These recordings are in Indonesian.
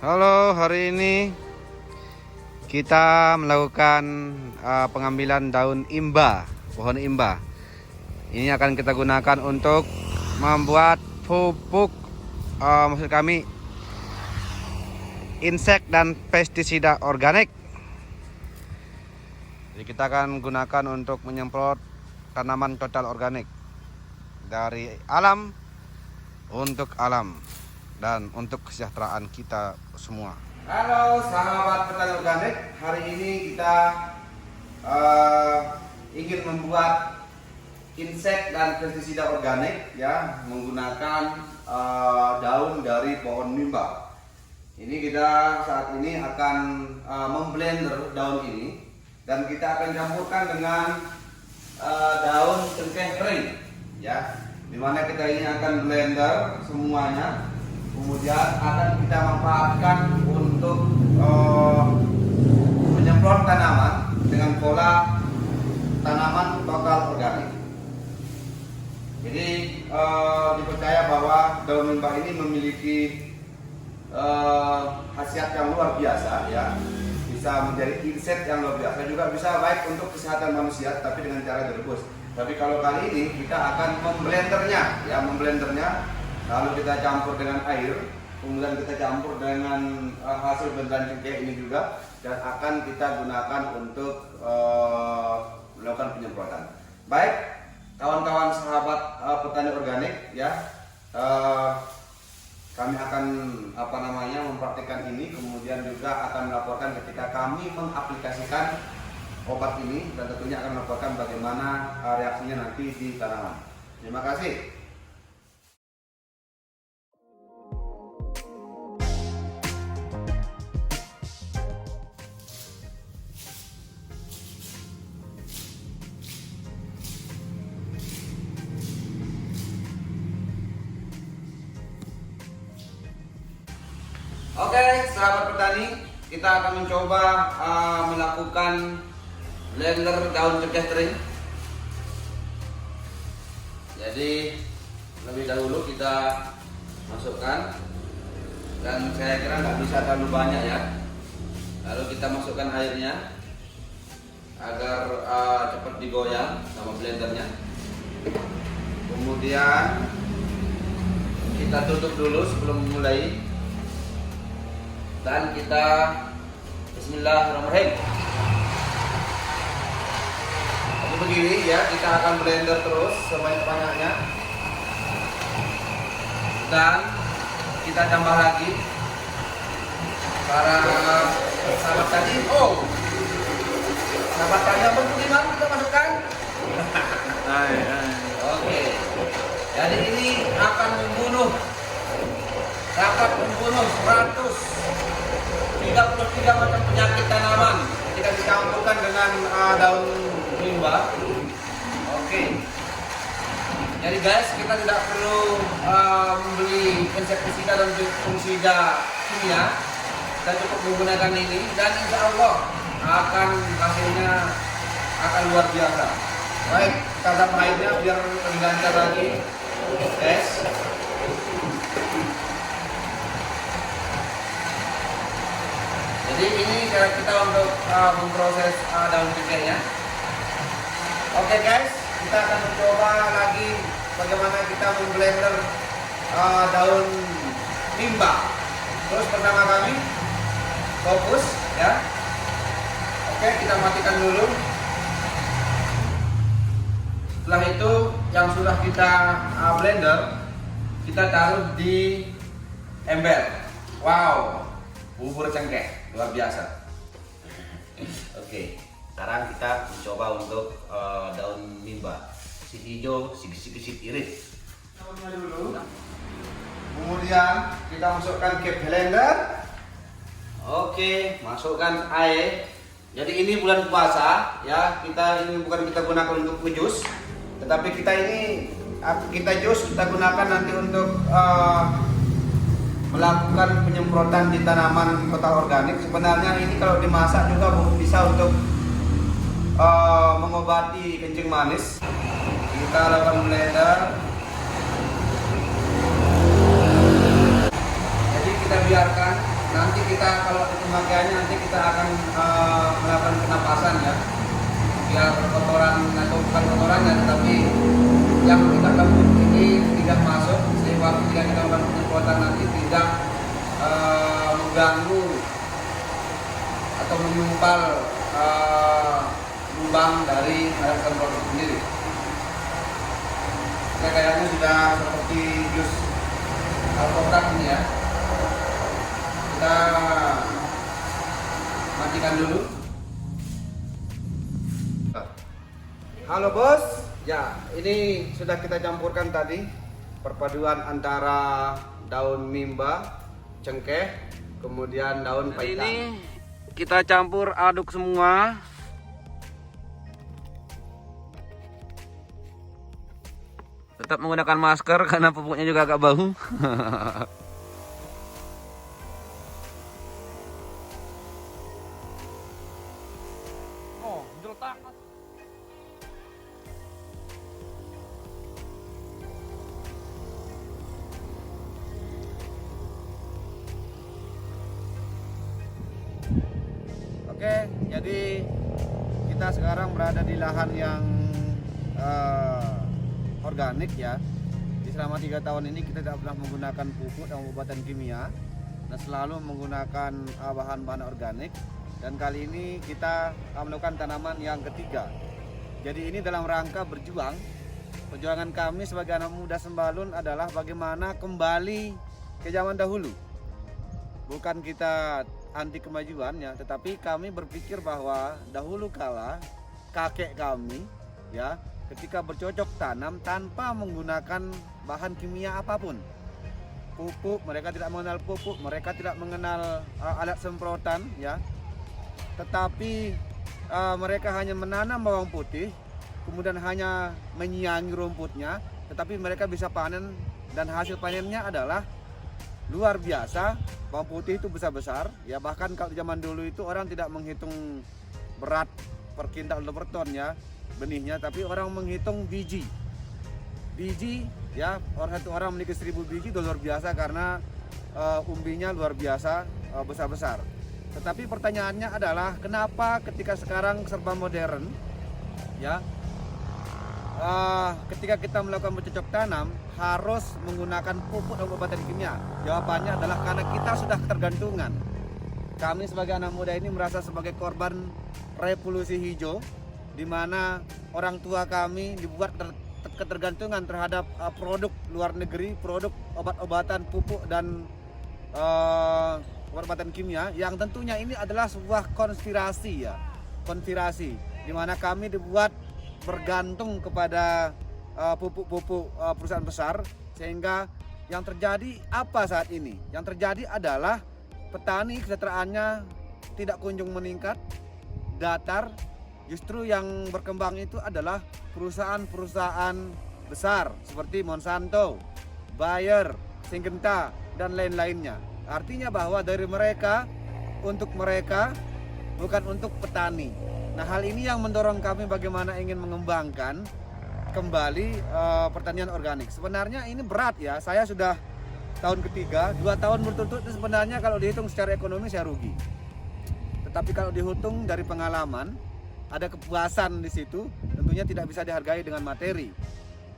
Halo, hari ini kita melakukan pengambilan daun imba, pohon imba. Ini akan kita gunakan untuk membuat pupuk, maksud kami insek dan pestisida organik. Jadi kita akan gunakan untuk menyemprot tanaman total organik dari alam untuk alam dan untuk kesejahteraan kita semua. Halo sahabat petani organik, hari ini kita ingin membuat insek dan pestisida organik ya, menggunakan daun dari pohon mimba. Ini kita saat ini akan memblender daun ini dan kita akan campurkan dengan daun cengkeh kering ya, dimana kita ini akan blender semuanya. Kemudian akan kita manfaatkan untuk menyemprot tanaman dengan pola tanaman total organik. Jadi dipercaya bahwa daun mimba ini memiliki khasiat yang luar biasa ya, bisa menjadi insek yang luar biasa, juga bisa baik untuk kesehatan manusia tapi dengan cara direbus. Tapi kalau kali ini kita akan memblendernya ya, lalu kita campur dengan air, kemudian kita campur dengan hasil blenderan cengkeh ini juga, dan akan kita gunakan untuk melakukan penyemprotan. Baik, kawan-kawan sahabat petani organik ya, kami akan mempraktikkan ini, kemudian juga akan melaporkan ketika kami mengaplikasikan obat ini, dan tentunya akan melaporkan bagaimana reaksinya nanti di tanaman. Terima kasih. Oke, sahabat petani, kita akan mencoba melakukan blender daun cengkeh kering. Jadi lebih dahulu kita masukkan, dan saya kira nggak bisa terlalu banyak ya. Lalu kita masukkan airnya agar cepat digoyang sama blendernya. Kemudian kita tutup dulu sebelum memulai. Dan kita bismillahirrahmanirrahim. Jadi begini ya, kita akan blender terus sebanyak-banyaknya. Dan kita tambah lagi para sahabat tadi. Sahabat tadi apa gimana kita masukkan? Oke. Jadi ini akan dapat membunuh 133 macam penyakit tanaman ketika dicampurkan dengan daun mimba. Oke. Jadi guys, kita tidak perlu membeli insektisida dan fungisida kimia. Kita cukup menggunakan ini, dan insya Allah hasilnya akan luar biasa. Baik, kita tambah airnya biar lebih lancar lagi, guys. Jadi ini cara kita untuk memproses daun cengkehnya. Oke guys, kita akan mencoba lagi bagaimana kita memblender daun mimba. Terus pertama kali fokus ya. Oke, kita matikan dulu. Setelah itu yang sudah kita blender, kita taruh di ember. Wow, bubur cengkeh luar biasa. Oke, sekarang kita mencoba untuk daun mimba. Si hijau, si iris. Daunnya dulu. Kemudian kita masukkan ke blender. Oke, masukkan air. Jadi ini bulan puasa ya, ini bukan kita gunakan untuk jus, tetapi kita gunakan nanti untuk melakukan penyemprotan di tanaman total organik. Sebenarnya ini kalau dimasak juga bisa untuk mengobati kencing manis. Kita lakukan blender. Jadi kita biarkan. Nanti kita kalau pemakaiannya nanti kita akan melakukan penapasan ya. Biar kotoran atau bukan kotorannya, tetapi yang kita lembut ini tidak masuk, sehingga ketika kita melakukan penyemprotan nanti tidak mengganggu atau menyumpal lubang dari merek produk sendiri. Saya kayaknya sudah seperti jus alpukat ini ya. Kita matikan dulu. Halo bos, ya ini sudah kita campurkan tadi perpaduan antara daun mimba, cengkeh, kemudian daun paitan. Ini kita campur aduk semua. Tetap menggunakan masker karena pupuknya juga agak bau. Oke, jadi kita sekarang berada di lahan yang organik ya. Di selama 3 tahun ini kita tidak pernah menggunakan pupuk dan pengobatan kimia, dan selalu menggunakan bahan-bahan organik. Dan kali ini kita melakukan tanaman yang ketiga. Jadi ini dalam rangka berjuang. Perjuangan kami sebagai anak muda Sembalun adalah bagaimana kembali ke zaman dahulu. Bukan kita anti kemajuan ya, tetapi kami berpikir bahwa dahulu kala kakek kami ya ketika bercocok tanam tanpa menggunakan bahan kimia apapun, pupuk, mereka tidak mengenal pupuk, mereka tidak mengenal alat semprotan ya, tetapi mereka hanya menanam bawang putih, kemudian hanya menyiangi rumputnya, tetapi mereka bisa panen dan hasil panennya adalah luar biasa. Bawang putih itu besar-besar ya, bahkan kalau zaman dulu itu orang tidak menghitung berat per kintal atau per ton ya benihnya, tapi orang menghitung biji ya. Satu orang memiliki 1000 biji itu luar biasa karena umbinya luar biasa besar-besar. Tetapi pertanyaannya adalah kenapa ketika sekarang serba modern ya, ketika kita melakukan bercocok tanam harus menggunakan pupuk dan pengobatan kimia? Jawabannya adalah karena kita sudah ketergantungan. Kami sebagai anak muda ini merasa sebagai korban revolusi hijau, di mana orang tua kami dibuat ketergantungan terhadap produk luar negeri, produk obat-obatan, pupuk dan obat-obatan kimia, yang tentunya ini adalah sebuah konspirasi ya, konspirasi di mana kami dibuat bergantung kepada pupuk-pupuk perusahaan besar, sehingga yang terjadi apa saat ini? Yang terjadi adalah petani kesejahteraannya tidak kunjung meningkat, datar. Justru yang berkembang itu adalah perusahaan-perusahaan besar seperti Monsanto, Bayer, Syngenta dan lain-lainnya. Artinya bahwa dari mereka untuk mereka, bukan untuk petani. Nah, hal ini yang mendorong kami bagaimana ingin mengembangkan kembali pertanian organik. Sebenarnya ini berat ya, saya sudah tahun ketiga, 2 tahun berturut-turut itu sebenarnya kalau dihitung secara ekonomi saya rugi. Tetapi kalau dihitung dari pengalaman, ada kepuasan di situ, tentunya tidak bisa dihargai dengan materi.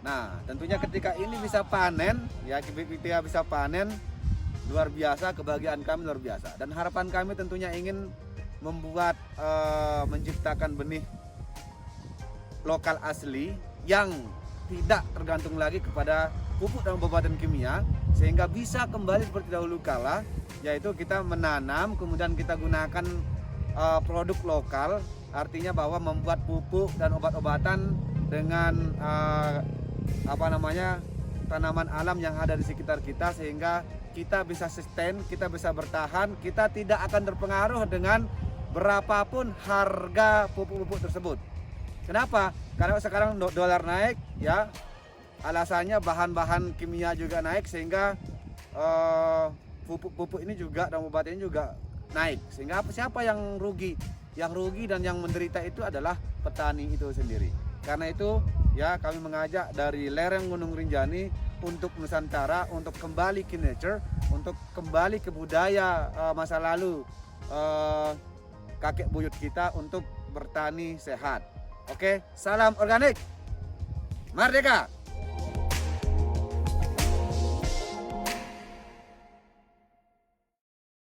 Nah, tentunya ketika ini bisa panen, ya ketika bisa panen, luar biasa, kebahagiaan kami luar biasa. Dan harapan kami tentunya ingin membuat, menciptakan benih lokal asli yang tidak tergantung lagi kepada pupuk dan pengobatan kimia, sehingga bisa kembali seperti dahulu kala, yaitu kita menanam kemudian kita gunakan produk lokal, artinya bahwa membuat pupuk dan obat-obatan dengan tanaman alam yang ada di sekitar kita, sehingga kita bisa sustain, kita bisa bertahan, kita tidak akan terpengaruh dengan berapapun harga pupuk-pupuk tersebut. Kenapa? Karena sekarang dolar naik ya, alasannya bahan-bahan kimia juga naik, sehingga pupuk-pupuk ini juga dan obat ini juga naik, sehingga siapa yang rugi? Yang rugi dan yang menderita itu adalah petani itu sendiri. Karena itu ya, kami mengajak dari lereng Gunung Rinjani untuk Nusantara, untuk kembali ke nature, untuk kembali ke budaya masa lalu kakek buyut kita untuk bertani sehat. Oke, salam organik, merdeka!